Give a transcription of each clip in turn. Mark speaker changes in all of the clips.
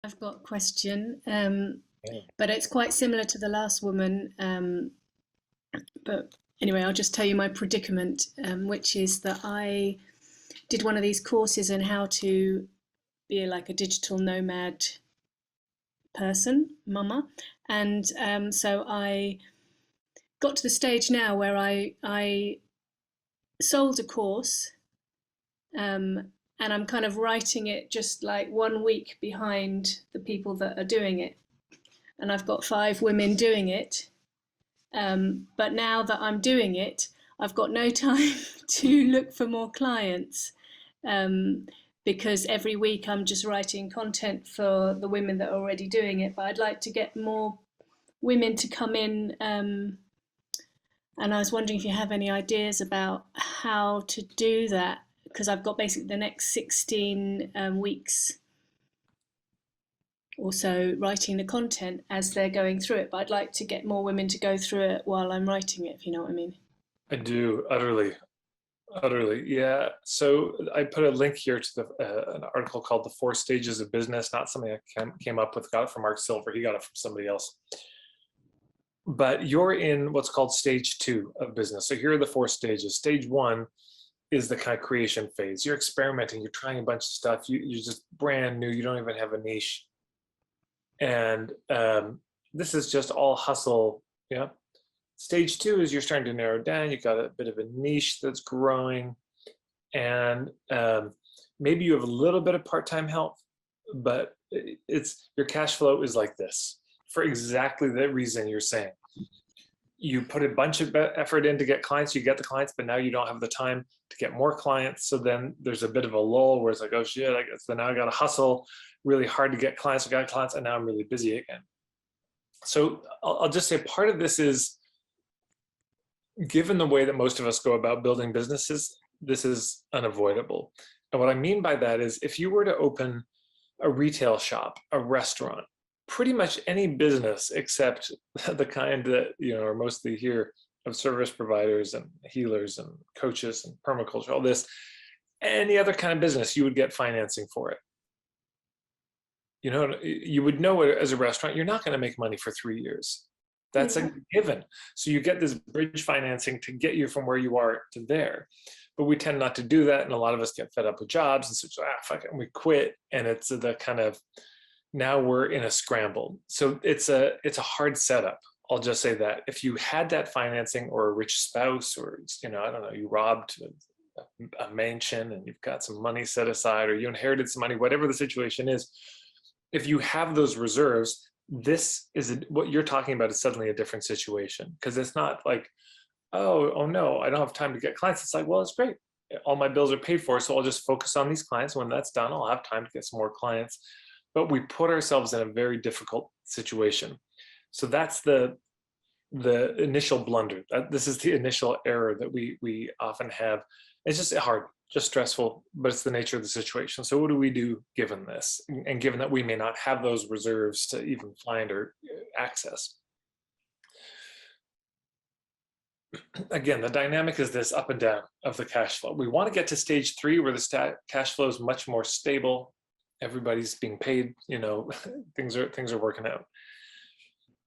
Speaker 1: I've got a question,
Speaker 2: Yeah.
Speaker 1: but it's quite similar to the last woman. But anyway, I'll just tell you my predicament, which is that I did one of these courses on how to be like a digital nomad person, mama, and so I got to the stage now where I sold a course, and I'm kind of writing it just like 1 week behind the people that are doing it, and I've got 5 women doing it. But now that I'm doing it, I've got no time to look for more clients, um, because every week I'm just writing content for the women that are already doing it. But I'd like to get more women to come in, and I was wondering if you have any ideas about how to do that, because I've got basically the next 16 weeks also writing the content as they're going through it, but I'd like to get more women to go through it while I'm writing it, if you know what I mean.
Speaker 2: I do, utterly, utterly. Yeah. So I put a link here to an article called "The Four Stages of Business." Not something I came up with. Got it from Mark Silver. He got it from somebody else. But you're in what's called stage two of business. So here are the four stages. Stage one is the kind of creation phase. You're experimenting. You're trying a bunch of stuff. You're just brand new. You don't even have a niche, and this is just all hustle. Yeah. Stage two is you're starting to narrow down. You've got a bit of a niche that's growing, and maybe you have a little bit of part-time help, but it's your cash flow is like this for exactly the reason you're saying. You put a bunch of effort in to get clients, you get the clients, but now you don't have the time to get more clients. So then there's a bit of a lull where it's like, oh shit, I guess then now I got to hustle really hard to get clients. I got clients, and now I'm really busy again. So I'll just say part of this is, given the way that most of us go about building businesses, this is unavoidable. And what I mean by that is, if you were to open a retail shop, a restaurant, pretty much any business except the kind that are mostly here of service providers and healers and coaches and permaculture, all this, any other kind of business, you would get financing for it. You would know it as a restaurant, you're not going to make money for 3 years. That's
Speaker 1: Yeah.
Speaker 2: a given. So you get this bridge financing to get you from where you are to there. But we tend not to do that. And a lot of us get fed up with jobs. And so, fuck it, and we quit. And it's the kind of, now we're in a scramble. So it's a hard setup. I'll just say that. If you had that financing, or a rich spouse, or, I don't know, you robbed a mansion and you've got some money set aside, or you inherited some money, whatever the situation is, if you have those reserves, what you're talking about is suddenly a different situation, because it's not like, oh no, I don't have time to get clients. It's like, well, it's great, all my bills are paid for, so I'll just focus on these clients. When that's done, I'll have time to get some more clients. But we put ourselves in a very difficult situation. So that's the initial blunder. This is the initial error that we often have. It's just hard, just stressful, but it's the nature of the situation. So what do we do given this, and given that we may not have those reserves to even find or access? Again, the dynamic is this up and down of the cash flow. We want to get to stage three, where the cash flow is much more stable. Everybody's being paid, things are working out.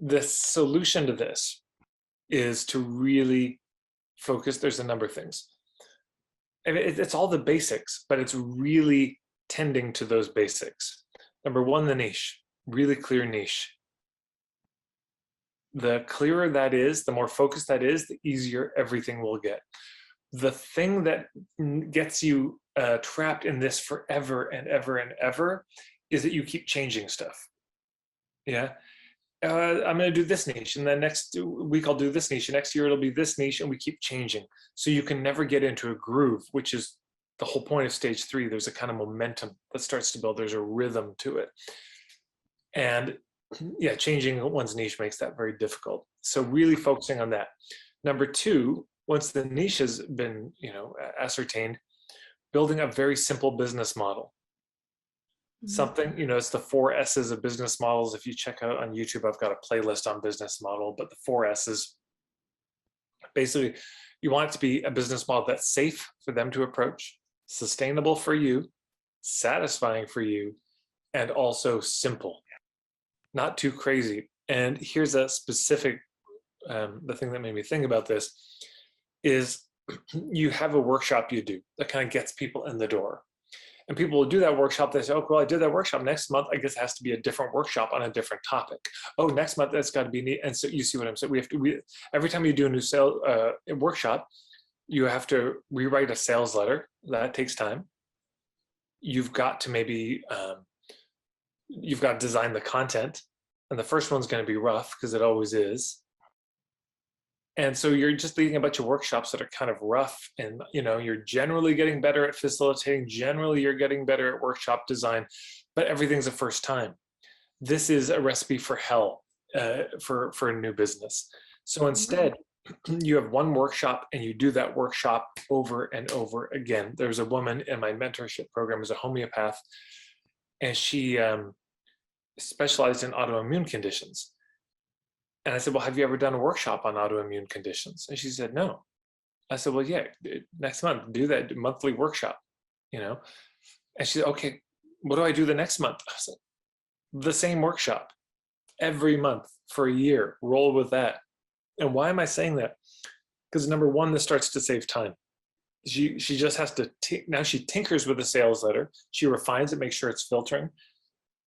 Speaker 2: The solution to this is to really focus. There's a number of things. I mean, it's all the basics, but it's really tending to those basics. Number one, the niche, really clear niche. The clearer that is, the more focused that is, the easier everything will get. The thing that gets you trapped in this forever and ever and ever is that you keep changing stuff. Yeah. I'm going to do this niche, and then next week I'll do this niche, and next year it'll be this niche, and we keep changing. So you can never get into a groove, which is the whole point of stage three. There's a kind of momentum that starts to build. There's a rhythm to it. And yeah, changing one's niche makes that very difficult. So really focusing on that. Number two, once the niche has been, ascertained, building a very simple business model. Something, it's the 4 S's of business models. If you check out on YouTube, I've got a playlist on business model, but the 4 S's, basically, you want it to be a business model that's safe for them to approach, sustainable for you, satisfying for you, and also simple, not too crazy. And here's a specific, the thing that made me think about this is you have a workshop you do that kind of gets people in the door. And people will do that workshop. They say, oh, well, I did that workshop. Next month, I guess it has to be a different workshop on a different topic. Oh, next month, that's got to be neat. And so you see what I'm saying? Every time you do a new sale workshop, you have to rewrite a sales letter. That takes time. You've got to you've got to design the content. And the first one's going to be rough because it always is. And so you're just leading a bunch of workshops that are kind of rough, and you're generally getting better at facilitating. Generally, you're getting better at workshop design, but everything's a first time. This is a recipe for hell for a new business. So instead, you have one workshop and you do that workshop over and over again. There's a woman in my mentorship program who's a homeopath, and she specialized in autoimmune conditions. And I said, well, have you ever done a workshop on autoimmune conditions? And she said, no. I said, well, yeah, next month, do that monthly workshop, And she said, okay, what do I do the next month? I said, the same workshop every month for a year, roll with that. And why am I saying that? Because number one, this starts to save time. She just has to, now she tinkers with the sales letter. She refines it, makes sure it's filtering,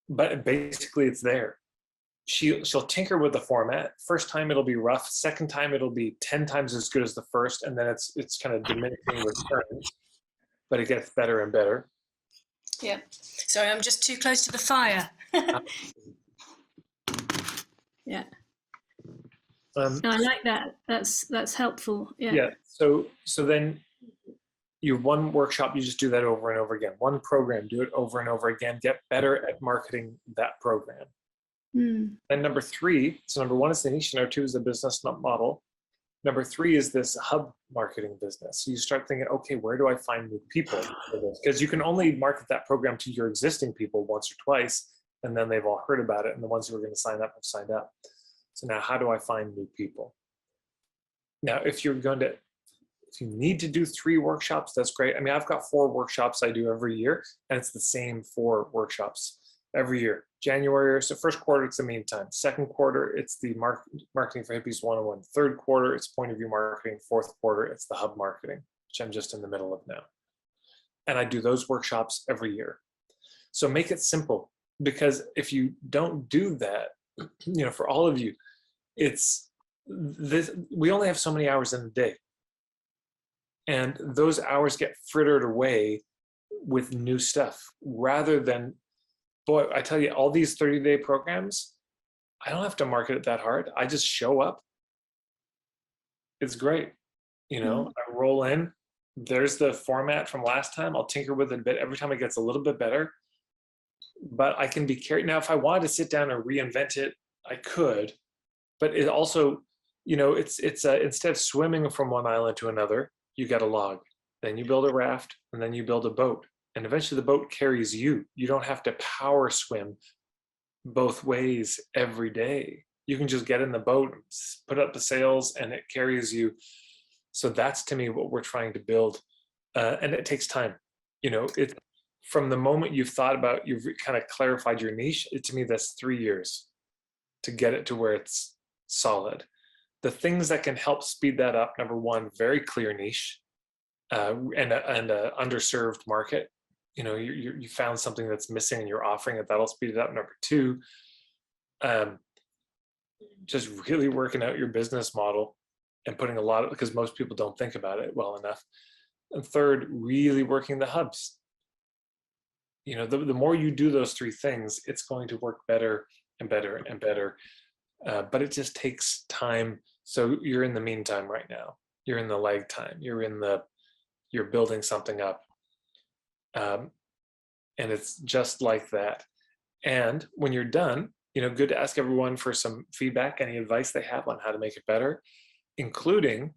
Speaker 2: but basically it's there. She'll tinker with the format. First time it'll be rough. Second time it'll be 10 times as good as the first, and then it's kind of diminishing returns, but it gets better and better.
Speaker 1: Yeah. Sorry, I'm just too close to the fire. Yeah. No, I like that. That's helpful. Yeah.
Speaker 2: Yeah. So then you have one workshop, you just do that over and over again. One program, do it over and over again. Get better at marketing that program. And number three, so number one is the niche, number two is the business model. Number three is this hub marketing business. So you start thinking, okay, where do I find new people for this? Because you can only market that program to your existing people once or twice, and then they've all heard about it, and the ones who are going to sign up have signed up. So now how do I find new people? Now, if you need to do 3 workshops, that's great. I mean, I've got 4 workshops I do every year, and it's the same 4 workshops every year. January, so first quarter, it's the meantime. Second quarter, it's the marketing for hippies 101. Third quarter, it's point of view marketing. Fourth quarter, it's the hub marketing, which I'm just in the middle of now. And I do those workshops every year. So make it simple, because if you don't do that, for all of you, we only have so many hours in a day. And those hours get frittered away with new stuff rather than, boy, I tell you, all these 30-day programs, I don't have to market it that hard. I just show up. It's great. I roll in. There's the format from last time. I'll tinker with it a bit. Every time it gets a little bit better. But I can be carried. Now, if I wanted to sit down and reinvent it, I could. But it also, it's instead of swimming from one island to another, you get a log. Then you build a raft, and then you build a boat. And eventually the boat carries you. You don't have to power swim both ways every day. You can just get in the boat, put up the sails, and it carries you. So that's, to me, what we're trying to build. And it takes time. From the moment you've thought about, you've kind of clarified your niche, to me, that's 3 years to get it to where it's solid. The things that can help speed that up, number one, very clear niche and a underserved market. You found something that's missing and you're offering it, that'll speed it up. Number two, just really working out your business model and putting because most people don't think about it well enough. And third, really working the hubs. The more you do those 3 things, it's going to work better and better and better. But it just takes time. So you're in the meantime right now. You're in the lag time. You're building something up. And it's just like that. And when you're done, good to ask everyone for some feedback, any advice they have on how to make it better, including,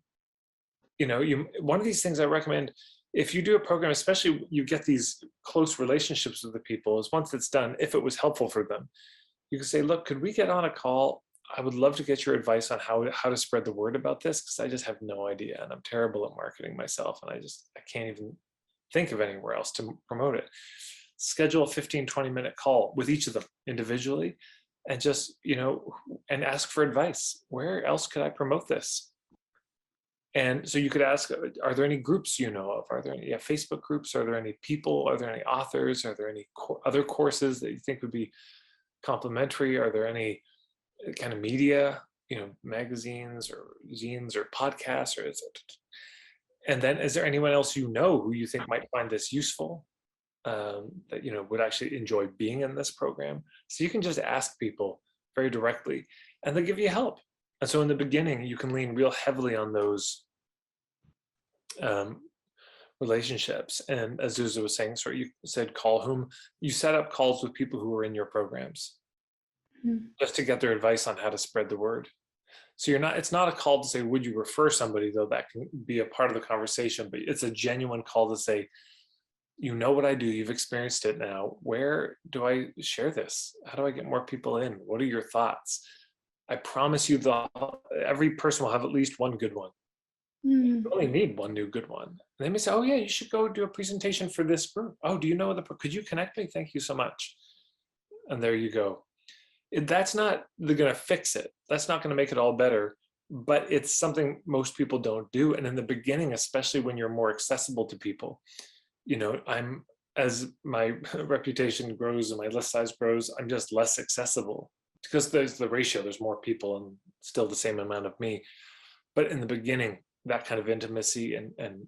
Speaker 2: one of these things I recommend, if you do a program, especially you get these close relationships with the people, is once it's done, if it was helpful for them, you can say, look, could we get on a call? I would love to get your advice on how to spread the word about this, because I just have no idea, and I'm terrible at marketing myself, and I can't even think of anywhere else to promote it. schedule a 15-20 minute call with each of them individually, and just, and ask for advice. Where else could I promote this? And so you could ask, are there any groups you know of? Are there any Facebook groups? Are there any people? Are there any authors? Are there any other courses that you think would be complementary? Are there any kind of media, magazines or zines or podcasts, or is it? And then, is there anyone else who you think might find this useful, that would actually enjoy being in this program? So you can just ask people very directly, and they'll give you help. And so in the beginning, you can lean real heavily on those relationships. And as Zuza was saying, you said you set up calls with people who are in your programs, just to get their advice on how to spread the word. So it's not a call to say, would you refer somebody, though that can be a part of the conversation, but it's a genuine call to say, what I do, you've experienced it now. Where do I share this? How do I get more people in? What are your thoughts? I promise you every person will have at least one good one. You only need one new good one. And they may say, oh yeah, you should go do a presentation for this group. Oh, do you know could you connect me? Thank you so much. And there you go. That's not going to fix it. That's not going to make it all better, but it's something most people don't do. And in the beginning, especially when you're more accessible to people, as my reputation grows and my list size grows, I'm just less accessible, because there's the ratio, there's more people and still the same amount of me. But in the beginning, that kind of intimacy and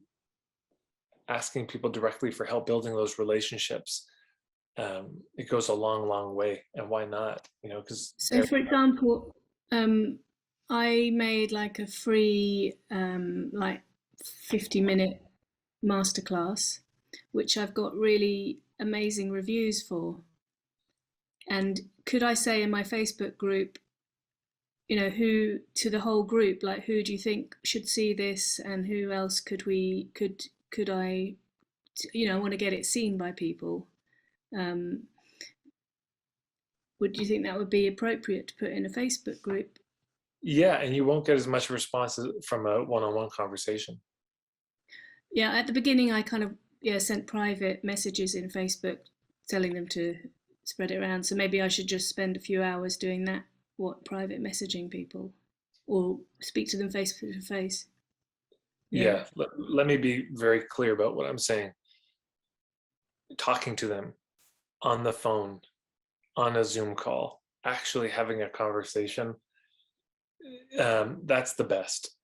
Speaker 2: asking people directly for help building those relationships, it goes a long, long way. And why not? Because
Speaker 1: for example, I made like a free 50-minute masterclass, which I've got really amazing reviews for. And could I say in my Facebook group, who to the whole group, like, who do you think should see this, and who else could I, I want to get it seen by people. Would you think that would be appropriate to put in a Facebook group?
Speaker 2: Yeah, and you won't get as much response from a one-on-one conversation.
Speaker 1: Yeah, at the beginning I kind of sent private messages in Facebook telling them to spread it around. So maybe I should just spend a few hours doing that, private messaging people, or speak to them face to face.
Speaker 2: Yeah, let me be very clear about what I'm saying. Talking to them on the phone, on a Zoom call, actually having a conversation, that's the best.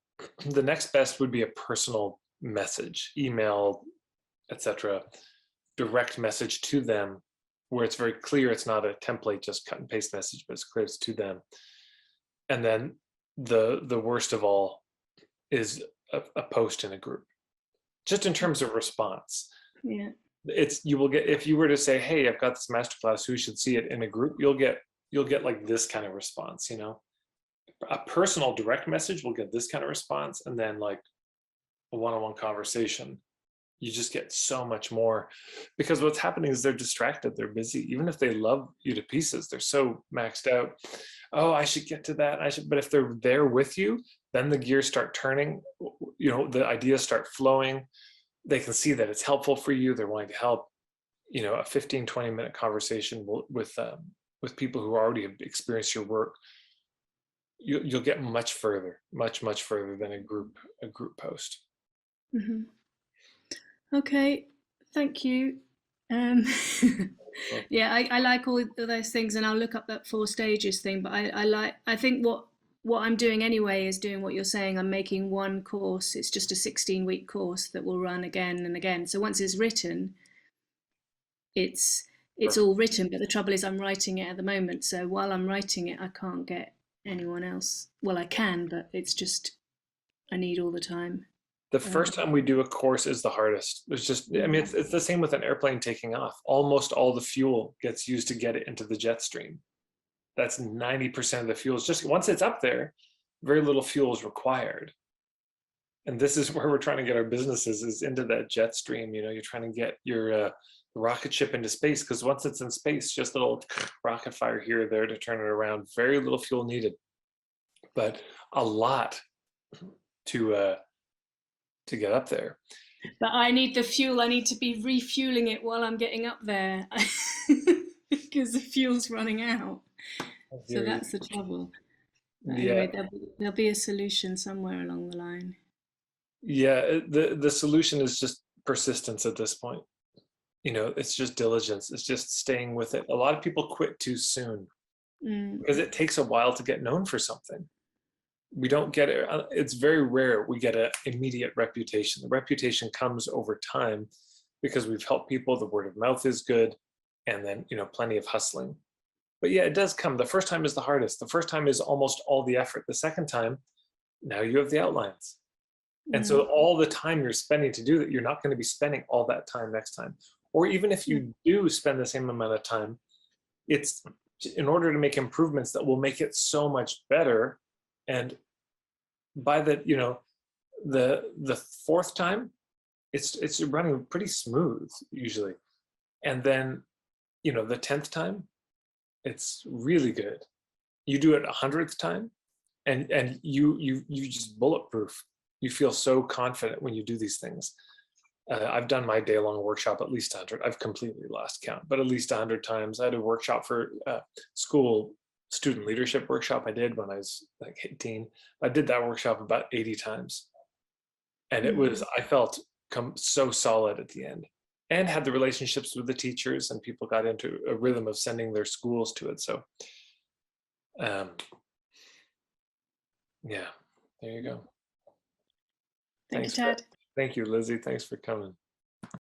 Speaker 2: The next best would be a personal message, email, etc., direct message to them, where it's very clear. It's not a template, just cut and paste message, but it's clear it's to them. And then the worst of all is a post in a group, just in terms of response.
Speaker 1: Yeah,
Speaker 2: You will get, if you were to say, hey, I've got this masterclass, who should see it, in a group, you'll get like this kind of response. A personal direct message will get this kind of response, and then like a one-on-one conversation, you just get so much more, because what's happening is they're distracted, they're busy. Even if they love you to pieces, they're so maxed out. Oh, I should get to that, but if they're there with you, then the gears start turning, the ideas start flowing. They can see that it's helpful for you, they're wanting to help. A 15-20 minute conversation with people who already have experienced your work, you'll get much further than a group post.
Speaker 1: Mm-hmm. Okay, thank you. Yeah, I like all of those things, and I'll look up that 4 stages thing. But I think what I'm doing anyway is doing what you're saying. I'm making one course. It's just a 16-week course that will run again and again. So once it's written, it's all written. But the trouble is, I'm writing it at the moment. So while I'm writing it, I can't get anyone else. Well, I can, but it's just I need all the time.
Speaker 2: The first time we do a course is the hardest. It's the same with an airplane taking off. Almost all the fuel gets used to get it into the jet stream. That's 90% of the fuel. Just once it's up there, very little fuel is required. And this is where we're trying to get our businesses, is into that jet stream. You're trying to get your rocket ship into space, because once it's in space, just a little rocket fire here or there to turn it around. Very little fuel needed, but a lot to get up there.
Speaker 1: But I need the fuel. I need to be refueling it while I'm getting up there because the fuel's running out.
Speaker 2: I
Speaker 1: So
Speaker 2: hear you.
Speaker 1: that's the trouble. But
Speaker 2: Yeah,
Speaker 1: anyway, there'll be a solution somewhere along the line.
Speaker 2: yeah. The solution is just persistence at this point. You know, it's just diligence. It's just staying with it. A lot of people quit too soon
Speaker 1: Mm,
Speaker 2: because it takes a while to get known for something. We don't get it. It's very rare we get an immediate reputation. The reputation comes over time because we've helped people. The word of mouth is good, and then plenty of hustling. But yeah, it does come. The first time is the hardest. The first time is almost all the effort. The second time, now you have the outlines. And so
Speaker 1: mm,
Speaker 2: all the time you're spending to do that, you're not going to be spending all that time next time. Or even if
Speaker 1: mm,
Speaker 2: you do spend the same amount of time, it's in order to make improvements that will make it so much better. And by the fourth time, it's running pretty smooth usually. And then the 10th time, it's really good. You do it 100th time, and you just bulletproof. You feel so confident when you do these things. I've done my day-long workshop at least 100. I've completely lost count, but at least 100 times. I had a workshop for school student leadership workshop I did when I was like 18. I did that workshop about 80 times, and
Speaker 1: mm.
Speaker 2: I felt so solid at the end, and had the relationships with the teachers, and people got into a rhythm of sending their schools to it. So um, yeah, there you go.
Speaker 1: Thank you,
Speaker 2: Thanks for
Speaker 1: Ted.
Speaker 2: Thank you, Lizzie. Thanks for coming.